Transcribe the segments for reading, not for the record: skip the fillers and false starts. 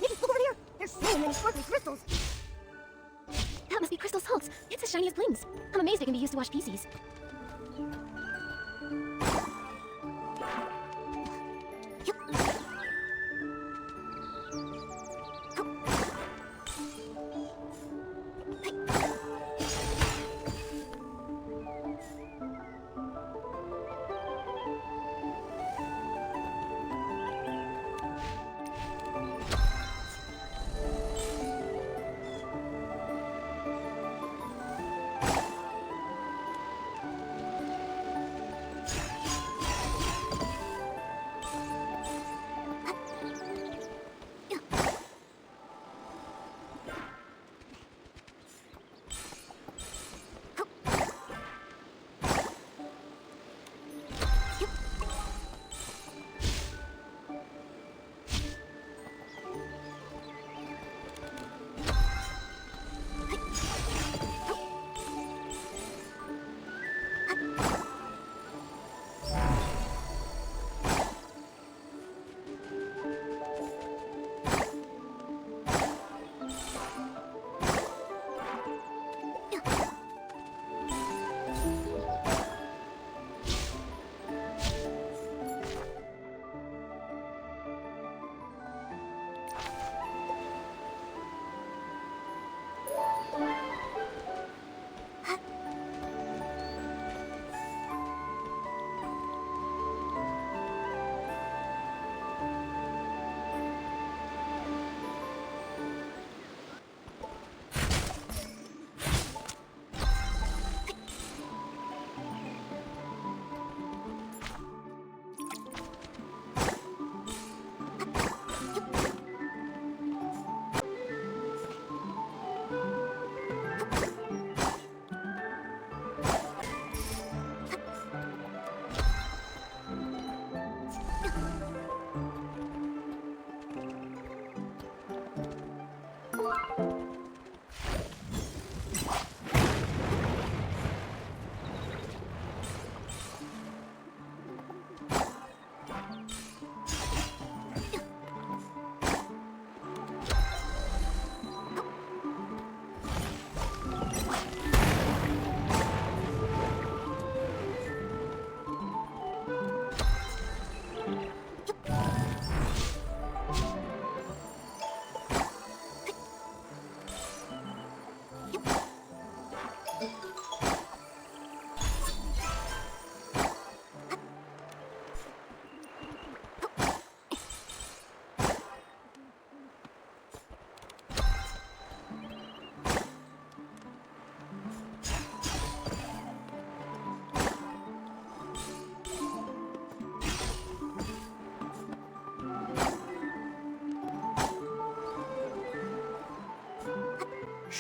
Nikki, look over there! There's so many sparkly crystals! That must be crystal salts. It's as shiny as blings. I'm amazed they can be used to wash feces.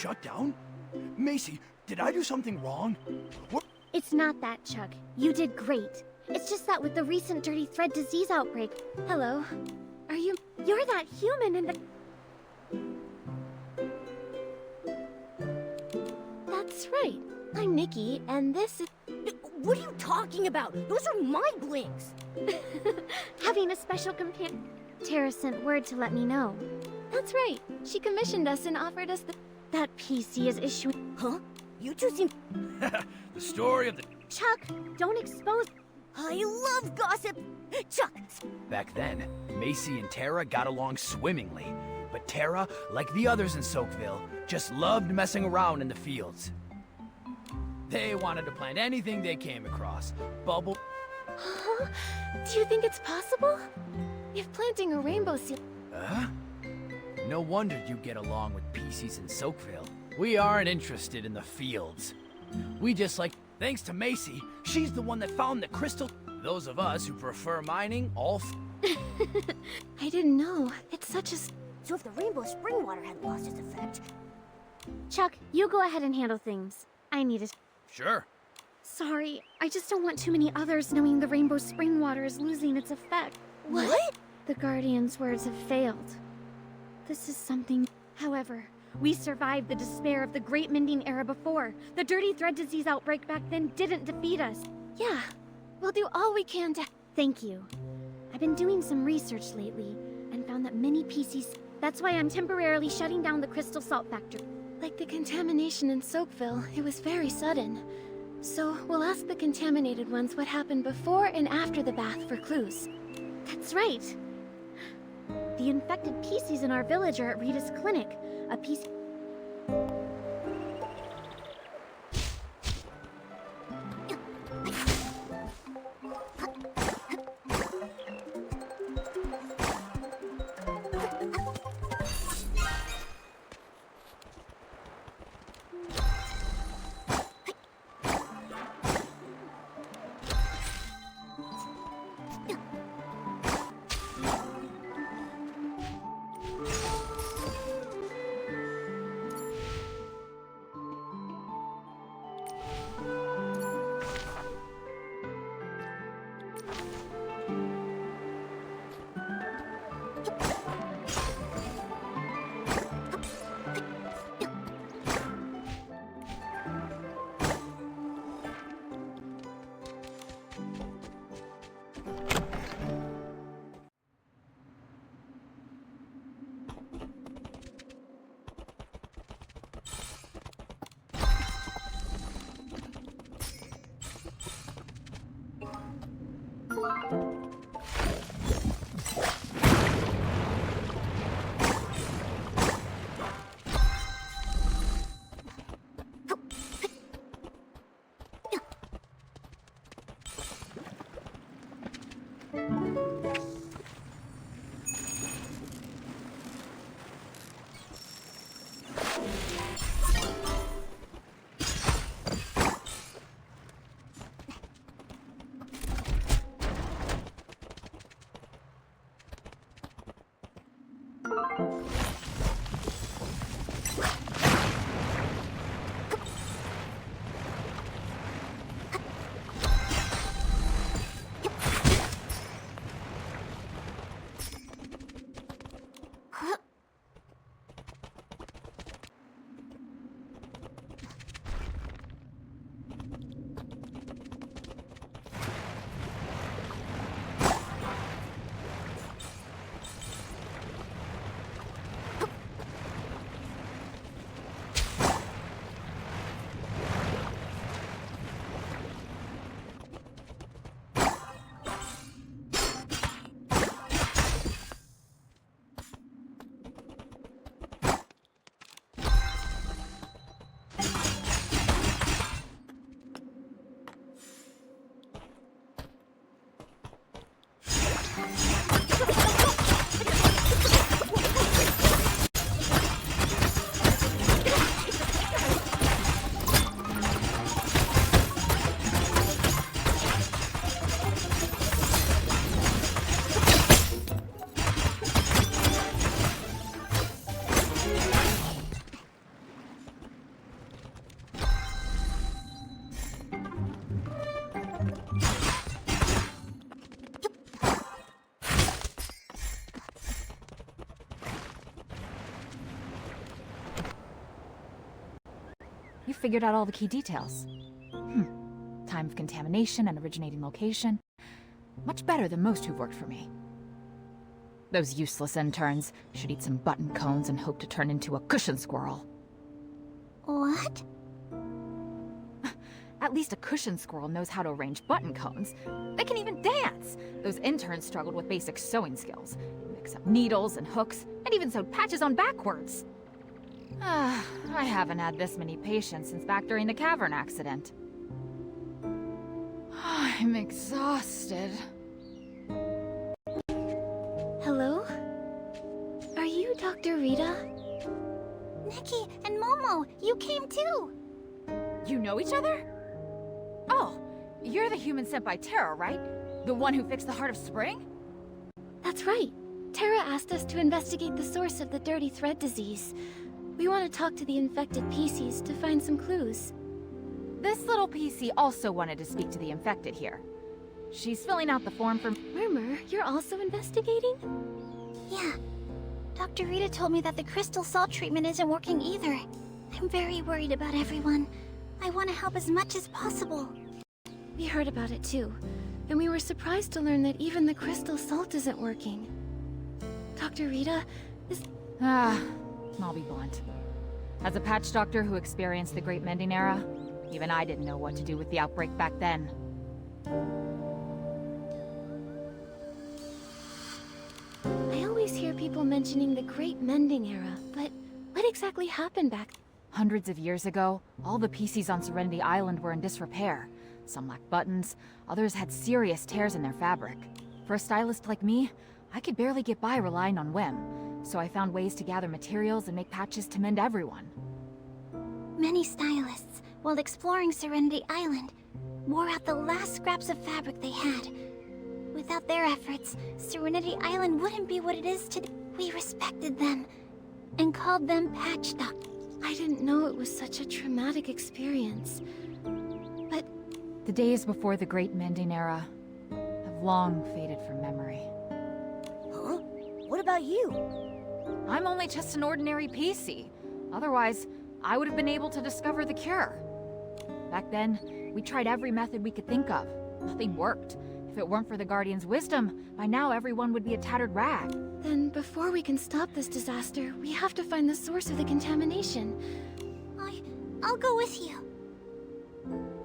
shut down? Macy, did I do something wrong? What? It's not that, Chuck. You did great. It's just that with the recent dirty thread disease outbreak... Hello? Are you... You're that human in the... That's right. I'm Nikki, and this is... What are you talking about? Those are my blinks! Having a special companion... Tara sent word to let me know. That's right. She commissioned us and offered us the... That PC is issuing... Huh? You two seem... The story of the... Chuck, don't expose... I love gossip! Chuck! Back then, Macy and Tara got along swimmingly. But Tara, like the others in Soakville, just loved messing around in the fields. They wanted to plant anything they came across. Bubble... Huh? Do you think it's possible? If planting a rainbow seal... Huh? No wonder you get along with PCs in Soakville. We aren't interested in the fields. We just like... Thanks to Macy, she's the one that found the crystal. Those of us who prefer mining, all I didn't know. It's such a... So if the rainbow spring water had lost its effect... Chuck, you go ahead and handle things. I need it. Sure. Sorry, I just don't want too many others knowing the rainbow spring water is losing its effect. What? The Guardian's words have failed. This is something... However, we survived the despair of the Great Mending Era before. The dirty thread disease outbreak back then didn't defeat us. Yeah, we'll do all we can to... Thank you. I've been doing some research lately and found that many PCs... That's why I'm temporarily shutting down the crystal salt factory. Like the contamination in Soakville, it was very sudden. So we'll ask the contaminated ones what happened before and after the bath for clues. That's right. The infected PCs in our village are at Rita's clinic. A PC... You figured out all the key details. Time of contamination and originating location. Much better than most who've worked for me. Those useless interns should eat some button cones and hope to turn into a cushion squirrel. What? At least a cushion squirrel knows how to arrange button cones. They can even dance! Those interns struggled with basic sewing skills. Mix up needles and hooks, and even sewed patches on backwards. I haven't had this many patients since back during the cavern accident. I'm exhausted. Hello? Are you Dr. Rita? Nikki and Momo, you came too! You know each other? Oh, you're the human sent by Terra, right? The one who fixed the Heart of Spring? That's right. Terra asked us to investigate the source of the dirty thread disease. We want to talk to the infected PCs to find some clues. This little PC also wanted to speak to the infected here. She's filling out the form for... Murmur, you're also investigating? Yeah. Dr. Rita told me that the crystal salt treatment isn't working either. I'm very worried about everyone. I want to help as much as possible. We heard about it too, and we were surprised to learn that even the crystal salt isn't working. Dr. Rita, I'll be blunt. As a patch doctor who experienced the Great Mending Era, even I didn't know what to do with the outbreak back then. I always hear people mentioning the Great Mending Era, but what exactly happened back then? Hundreds of years ago, all the PCs on Serenity Island were in disrepair. Some lacked buttons, others had serious tears in their fabric. For a stylist like me, I could barely get by relying on whim, so I found ways to gather materials and make patches to mend everyone. Many stylists, while exploring Serenity Island, wore out the last scraps of fabric they had. Without their efforts, Serenity Island wouldn't be what it is today. We respected them and called them patch doctors. I didn't know it was such a traumatic experience. But the days before the Great Mending Era have long faded from memory. Huh? What about you? I'm only just an ordinary PC. Otherwise, I would have been able to discover the cure. Back then, we tried every method we could think of. Nothing worked. If it weren't for the Guardian's wisdom, by now everyone would be a tattered rag. Then, before we can stop this disaster, we have to find the source of the contamination. I'll go with you.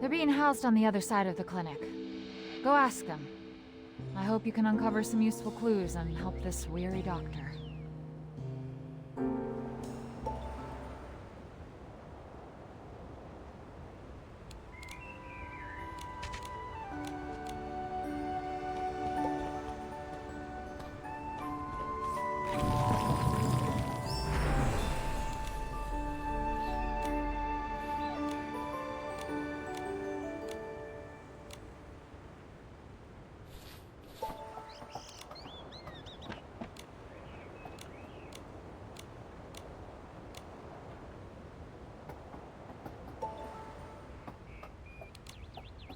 They're being housed on the other side of the clinic. Go ask them. I hope you can uncover some useful clues and help this weary doctor.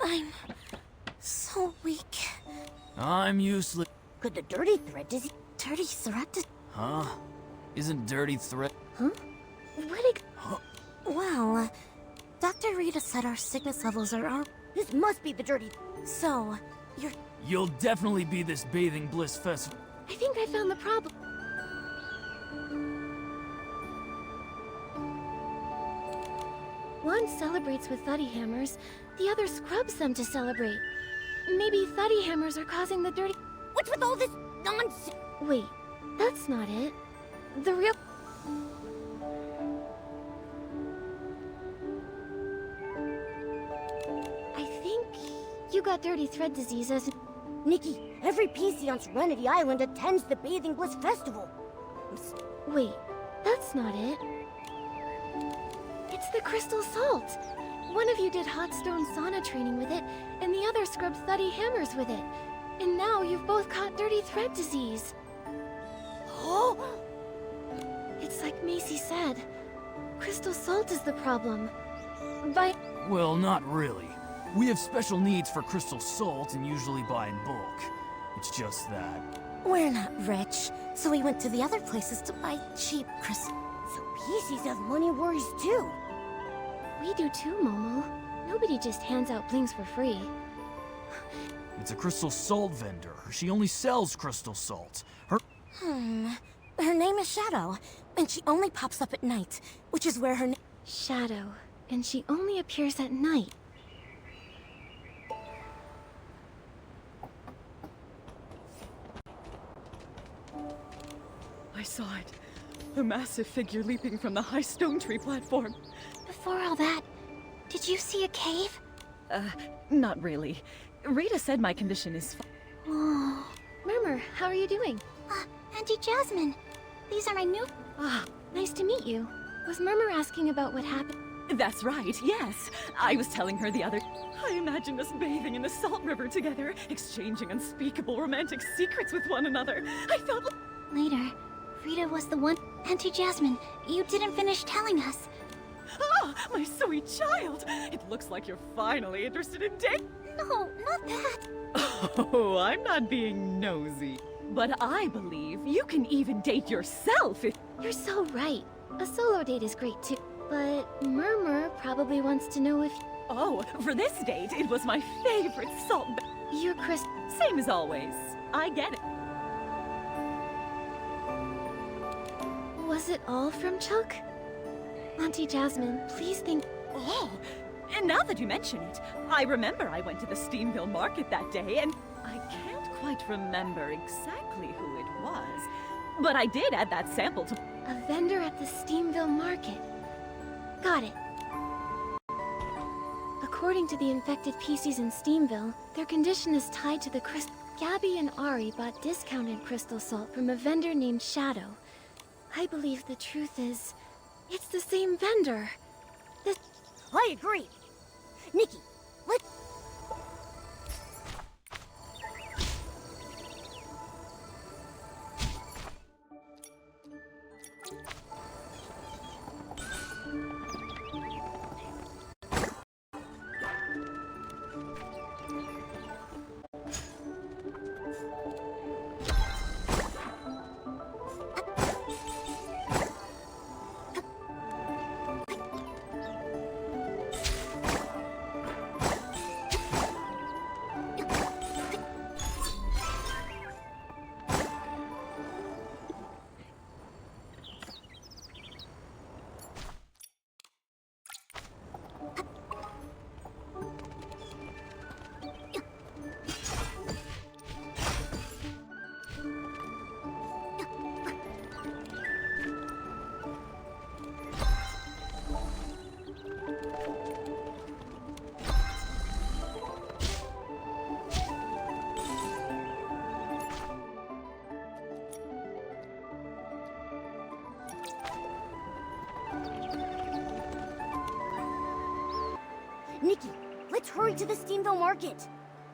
I'm so weak. I'm useless. Could the dirty thread disease... Dirty thread disease... Huh? Isn't dirty thread... Huh? Well, Dr. Rita said our sickness levels are... This must be the dirty... So, you're... You'll definitely be this bathing bliss festival. I think I found the problem. One celebrates with thuddy hammers, the other scrubs them to celebrate. Maybe thuddy hammers are causing the dirty... What's with all this nonsense? Wait, that's not it. The real... I think you got dirty thread disease as... Nikki, every PC on Serenity Island attends the Bathing Bliss Festival. Wait, that's not it. It's the crystal salt. One of you did hot stone sauna training with it, and the other scrubbed thuddy hammers with it. And now you've both caught dirty thread disease. Oh! It's like Macy said. Crystal salt is the problem. Well, not really. We have special needs for crystal salt and usually buy in bulk. It's just that... We're not rich, so we went to the other places to buy cheap crystal. So PCs have money worries too. We do too, Momo. Nobody just hands out blings for free. It's a crystal salt vendor. She only sells crystal salt. Her name is Shadow, and she only pops up at night, which is where her Shadow, and she only appears at night. I saw it. A massive figure leaping from the high stone tree platform. Before all that, did you see a cave? Not really. Rita said my condition is Oh, Murmur, how are you doing? Auntie Jasmine. These are my new... Ah, nice to meet you. Was Murmur asking about what happened? That's right, yes. I was telling her the other... I imagined us bathing in the salt river together, exchanging unspeakable romantic secrets with one another. I felt like... Later, Rita was the one... Auntie Jasmine, you didn't finish telling us. Ah, my sweet child! It looks like you're finally interested in dating. No, not that. Oh, I'm not being nosy. But I believe you can even date yourself if... You're so right. A solo date is great too. But Murmur probably wants to know if Oh, for this date, it was my favorite salt you're Chris. Same as always. I get it. Was it all from Chuck? Auntie Jasmine, please think. Oh, and now that you mention it, I remember I went to the Steamville market that day, and I can't quite remember exactly who it was. But I did add that sample to... A vendor at the Steamville market. Got it. According to the infected PCs in Steamville, their condition is tied to the crystal. Gabby and Ari bought discounted crystal salt from a vendor named Shadow. I believe the truth is, it's the same vendor. I agree. Nikki, let's... Nikki, let's hurry to the Steamville market.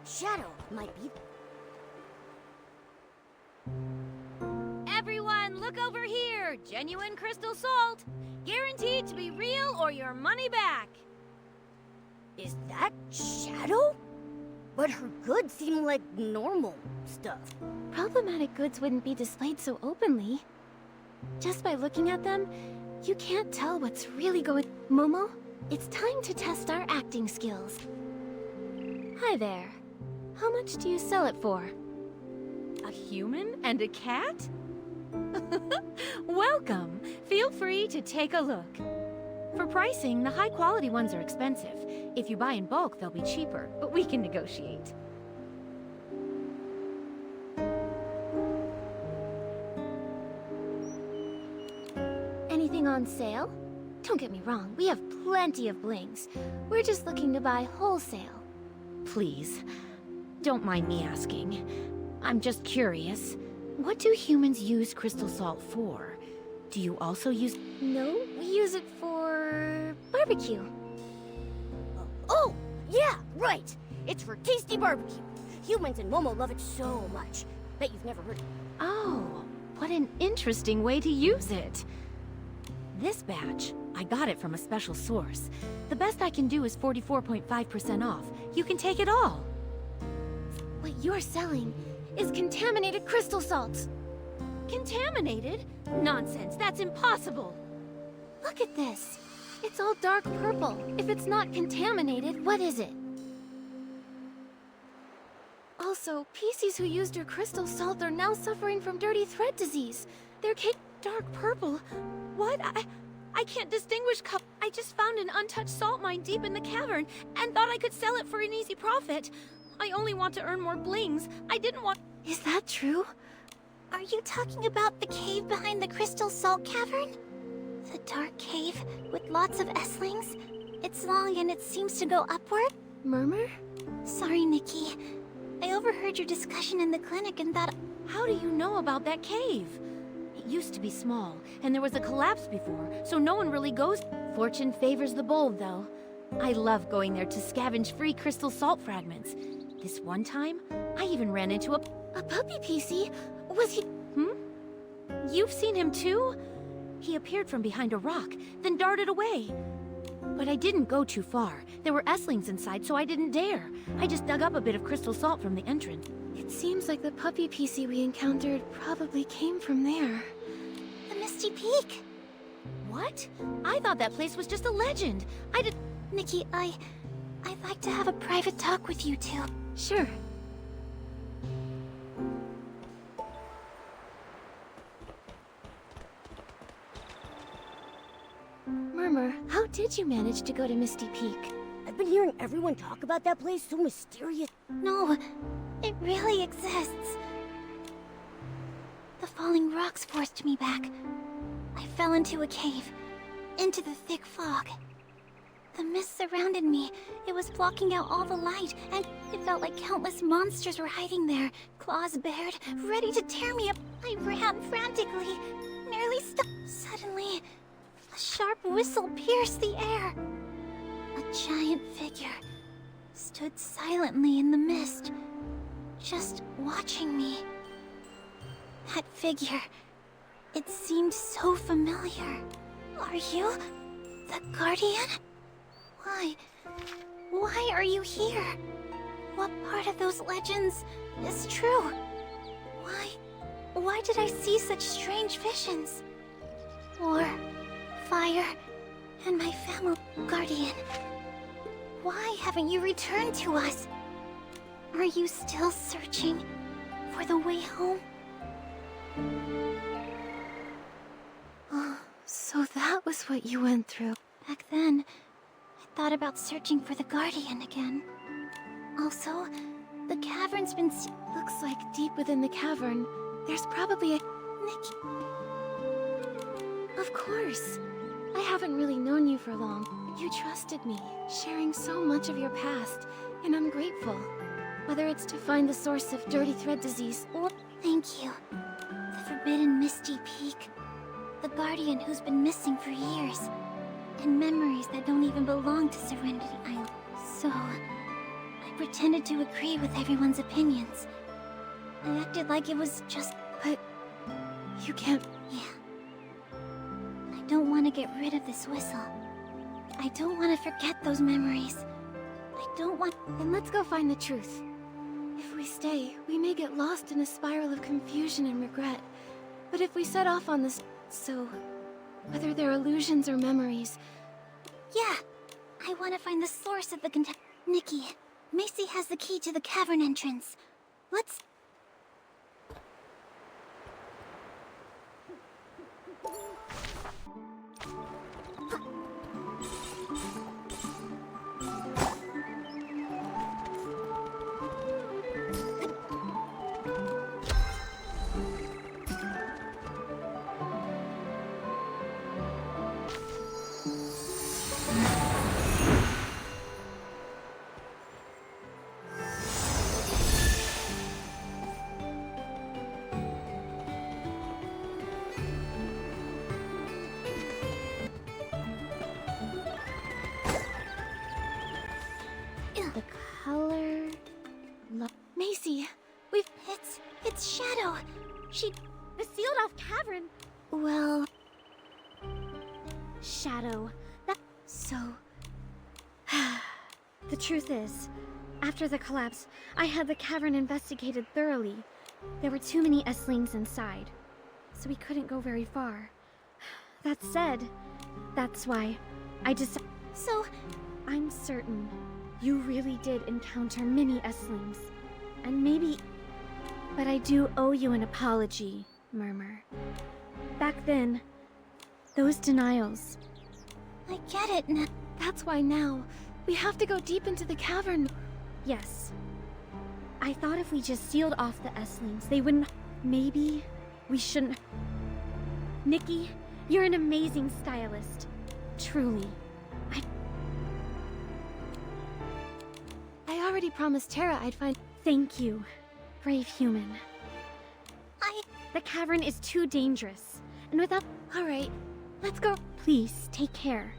Shadow might be... Everyone, look over here! Genuine crystal salt! Guaranteed to be real or your money back! Is that Shadow? But her goods seem like normal stuff. Problematic goods wouldn't be displayed so openly. Just by looking at them, you can't tell what's really going... Momo, it's time to test our acting skills. Hi there. How much do you sell it for? A human and a cat? Welcome! Feel free to take a look. For pricing, the high-quality ones are expensive. If you buy in bulk, they'll be cheaper, but we can negotiate. Anything on sale? Don't get me wrong, we have plenty of blings. We're just looking to buy wholesale. Please, don't mind me asking. I'm just curious. What do humans use crystal salt for? Do you also use... No, we use it for... barbecue. Oh, yeah, right. It's for tasty barbecue. Humans and Momo love it so much. Bet you've never heard of it. Oh, what an interesting way to use it. This batch, I got it from a special source. The best I can do is 44.5% off. You can take it all. What you're selling is contaminated crystal salts. Contaminated? Nonsense, that's impossible. Look at this. It's all dark purple. If it's not contaminated, what is it? Also, PCs who used your crystal salt are now suffering from dirty thread disease. Their cake dark purple. What? I can't distinguish cup. I just found an untouched salt mine deep in the cavern and thought I could sell it for an easy profit. I only want to earn more blings. I didn't want... Is that true? Are you talking about the cave behind the crystal salt cavern? The dark cave with lots of S-lings? It's long and it seems to go upward? Murmur? Sorry, Nikki. I overheard your discussion in the clinic and thought... How do you know about that cave? It used to be small, and there was a collapse before, so no one really goes. Fortune favors the bold, though. I love going there to scavenge free crystal salt fragments. This one time, I even ran into a puppy PC? Was he... You've seen him too? He appeared from behind a rock, then darted away. But I didn't go too far. There were S-lings inside, so I didn't dare. I just dug up a bit of crystal salt from the entrance. It seems like the puppy PC we encountered probably came from there. The Misty Peak! What? I thought that place was just a legend. Nikki, I'd like to have a private talk with you two. Sure. Murmur, how did you manage to go to Misty Peak? I've been hearing everyone talk about that place, so mysterious. No, it really exists. The falling rocks forced me back. I fell into a cave, into the thick fog. The mist surrounded me. It was blocking out all the light, and it felt like countless monsters were hiding there, claws bared, ready to tear me up. I ran frantically, nearly stopped. Suddenly, a sharp whistle pierced the air. A giant figure stood silently in the mist, just watching me. That figure, it seemed so familiar. Are you the Guardian? Why are you here? What part of those legends is true? Why did I see such strange visions? War, fire, and my family. Guardian, why haven't you returned to us? Are you still searching for the way home? Oh, so that was what you went through. Back then, I thought about searching for the Guardian again. Also, the cavern's been Looks like deep within the cavern, there's probably a... Nikki. Of course. I haven't really known you for long. You trusted me, sharing so much of your past, and I'm grateful. Whether it's to find the source of dirty thread disease or... Thank you. The forbidden Misty Peak. The Guardian who's been missing for years. And memories that don't even belong to Serenity Island. So, I pretended to agree with everyone's opinions. I acted like it was just... But... you can't... Yeah. I don't want to get rid of this whistle. I don't want to forget those memories. I don't want... Then let's go find the truth. If we stay, we may get lost in a spiral of confusion and regret. But if we set off on this... So... whether they're illusions or memories... Yeah! I want to find the source of the Nikki, Macy has the key to the cavern entrance. Let's... The color... Macy, we've... It's Shadow. She... The sealed-off cavern. Well... Shadow. That... So... The truth is, after the collapse, I had the cavern investigated thoroughly. There were too many S-lings inside, so we couldn't go very far. That said, that's why So, I'm certain you really did encounter many Esslings. And maybe... But I do owe you an apology, Murmur. Back then, those denials... I get it now. That's why now, we have to go deep into the cavern. Yes. I thought if we just sealed off the Esslings, they wouldn't... Maybe we shouldn't... Nikki, you're an amazing stylist. Truly. I already promised Terra I'd find... Thank you, brave human. The cavern is too dangerous. And without... Alright, let's go. Please, take care.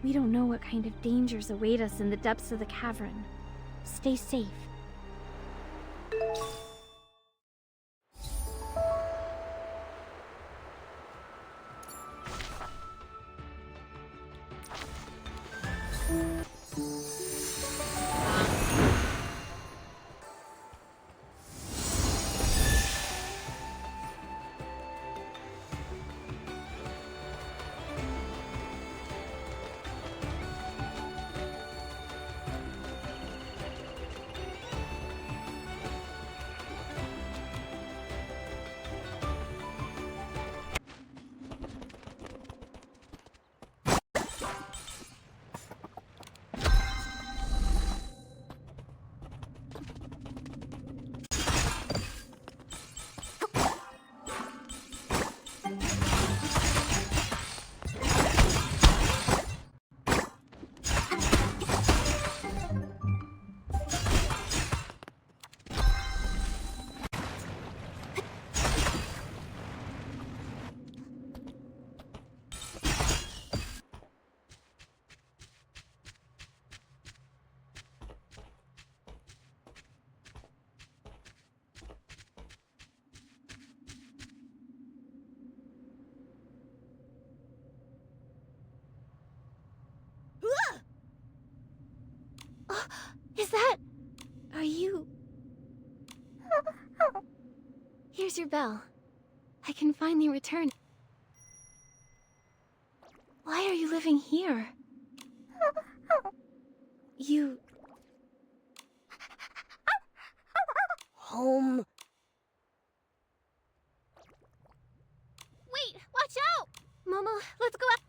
We don't know what kind of dangers await us in the depths of the cavern. Stay safe. Is that... Are you... Here's your bell. I can finally return. Why are you living here? You... Home. Wait! Watch out! Momo, let's go out.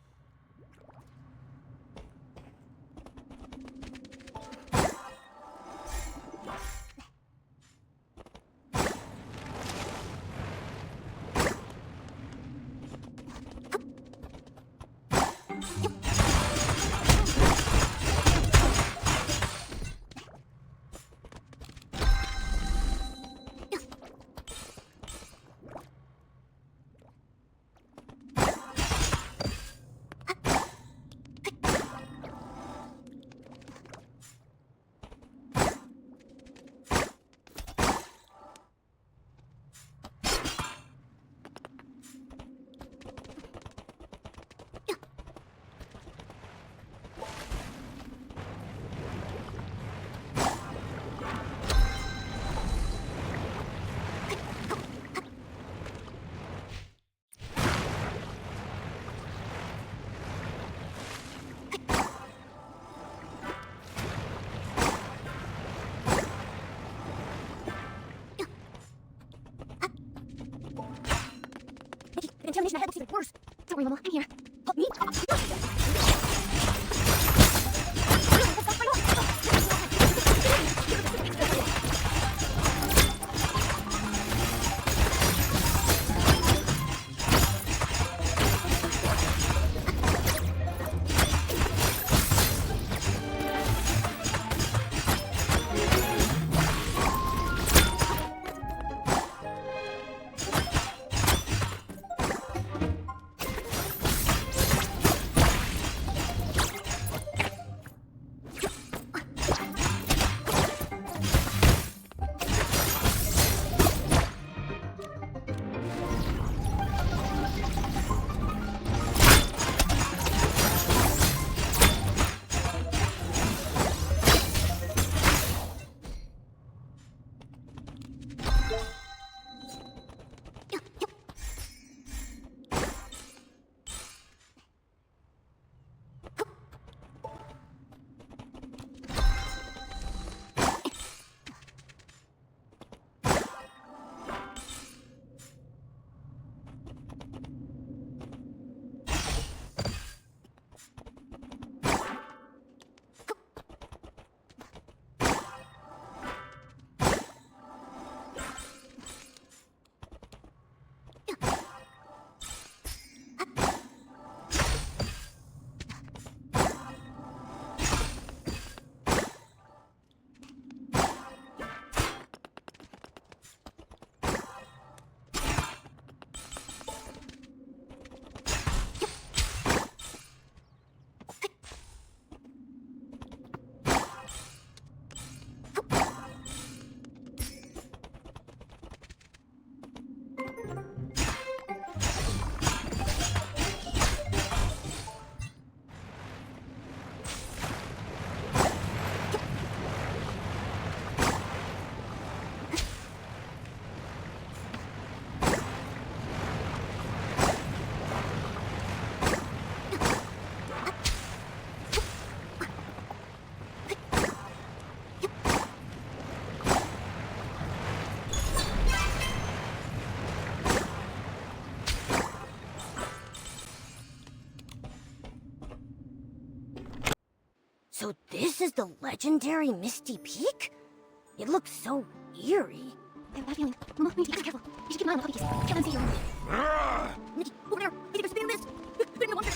Contamination ahead looks even worse. Don't worry, Momo, I'm here. Help me? This is the legendary Misty Peak? It looks so eerie. I have a bad feeling. Momo, we need to be careful. You should keep an eye on the puppies. Can't let them see you. Nikki, over there! I think there's something in this! Put in the water!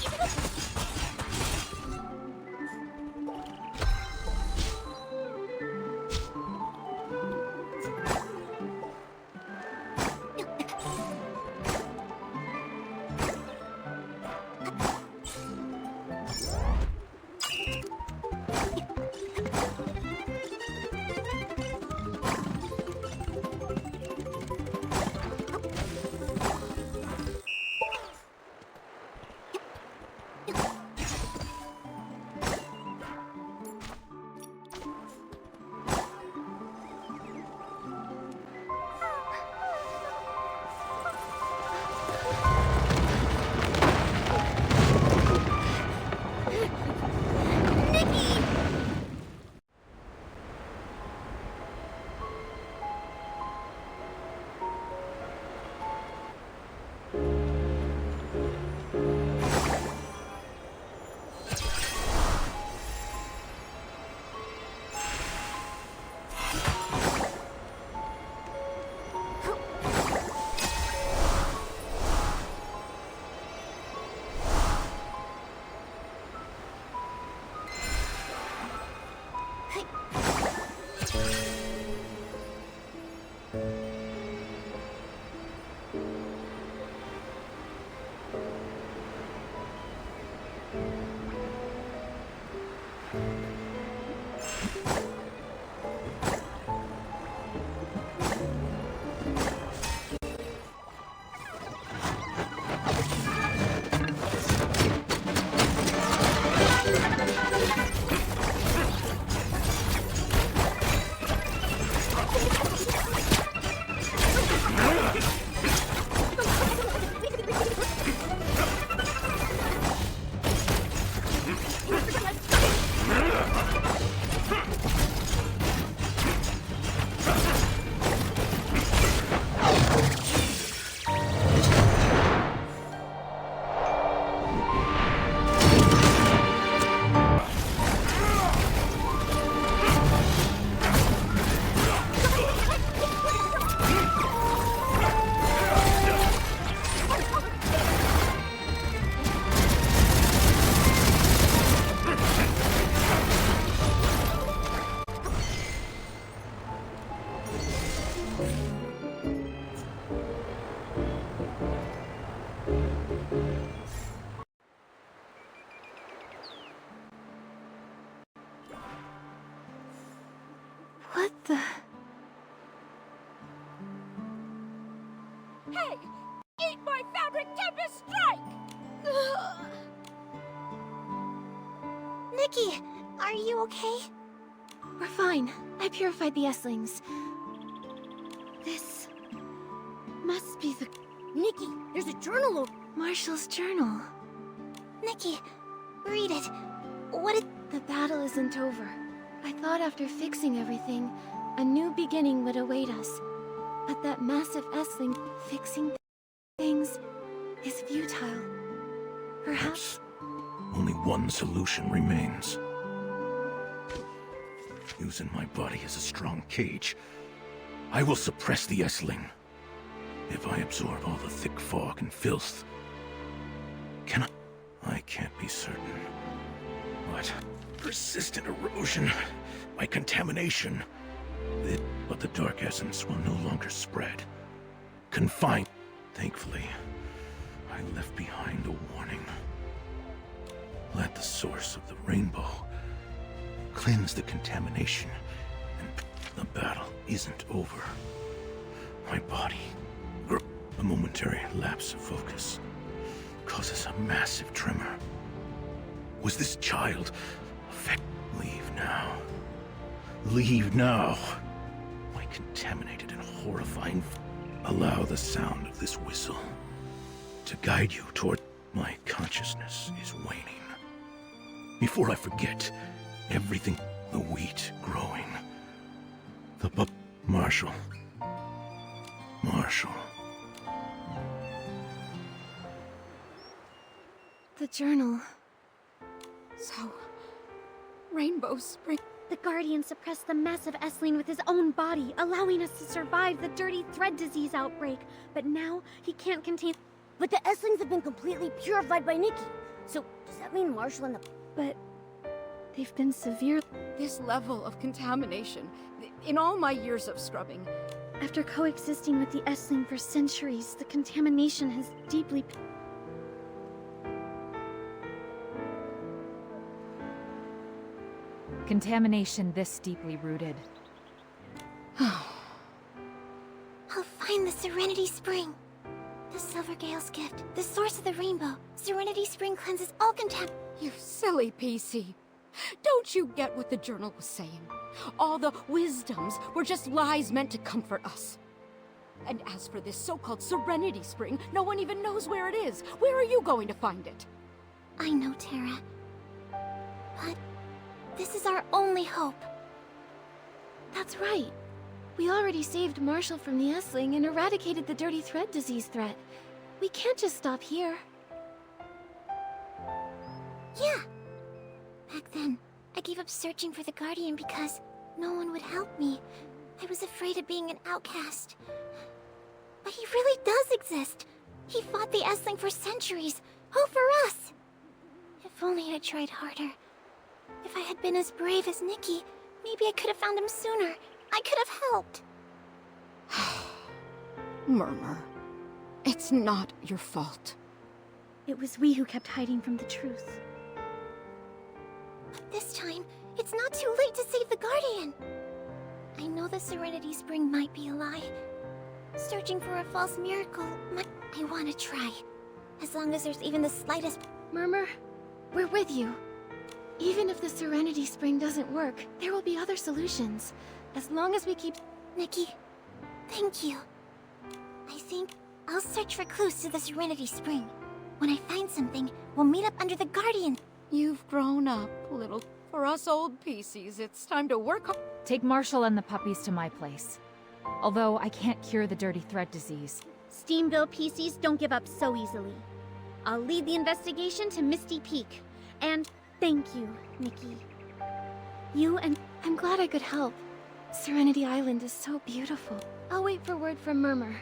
What the... Hey! Eat my fabric tempest strike! Nikki, are you okay? We're fine. I purified the S-lings. This... must be the... Nikki, there's a journal over... Marshall's journal. Nikki, read it. What did... The battle isn't over. I thought after fixing everything, a new beginning would await us. But that massive S-ling fixing things is futile. Perhaps... Only one solution remains. Using my body as a strong cage, I will suppress the S-ling. If I absorb all the thick fog and filth, can I? I can't be certain. But persistent erosion, by contamination, but the dark essence will no longer spread. Confined. Thankfully, I left behind a warning. Let the source of the rainbow cleanse the contamination, and the battle isn't over. My body, a momentary lapse of focus, causes a massive tremor. Was this child affected? Leave now. Leave now. My contaminated and horrifying... Allow the sound of this whistle to guide you toward... My consciousness is waning. Before I forget, everything... The wheat growing. The Marshall. Marshall. The journal. So, Rainbow Spring. The Guardian suppressed the massive Essling with his own body, allowing us to survive the dirty thread disease outbreak. But now, he can't contain... But the Esslings have been completely purified by Nikki. So, does that mean Marshall and the... But... they've been severe... This level of contamination, in all my years of scrubbing. After coexisting with the Essling for centuries, the contamination has deeply... Contamination this deeply rooted. I'll find the Serenity Spring. The Silvergale's gift, the source of the rainbow. Serenity Spring cleanses all You silly PC. Don't you get what the journal was saying? All the wisdoms were just lies meant to comfort us. And as for this so-called Serenity Spring, no one even knows where it is. Where are you going to find it? I know, Terra. But this is our only hope. That's right. We already saved Marshall from the Essling and eradicated the dirty thread disease threat. We can't just stop here. Yeah. Back then, I gave up searching for the Guardian because no one would help me. I was afraid of being an outcast. But he really does exist. He fought the Essling for centuries. All for us. If only I'd tried harder. If I had been as brave as Nikki, maybe I could have found him sooner. I could have helped. Murmur. It's not your fault. It was we who kept hiding from the truth. But this time, it's not too late to save the Guardian. I know the Serenity Spring might be a lie. Searching for a false miracle, I want to try. As long as there's even the slightest... Murmur, we're with you. Even if the Serenity Spring doesn't work, there will be other solutions. As long as we keep... Nikki, thank you. I think I'll search for clues to the Serenity Spring. When I find something, we'll meet up under the Guardian. You've grown up, little... For us old PCs, it's time to work hard. Take Marshall and the puppies to my place. Although I can't cure the dirty thread disease. Steamville PCs don't give up so easily. I'll lead the investigation to Misty Peak. And thank you, Nikki. You and... I'm glad I could help. Serenity Island is so beautiful. I'll wait for word from Murmur.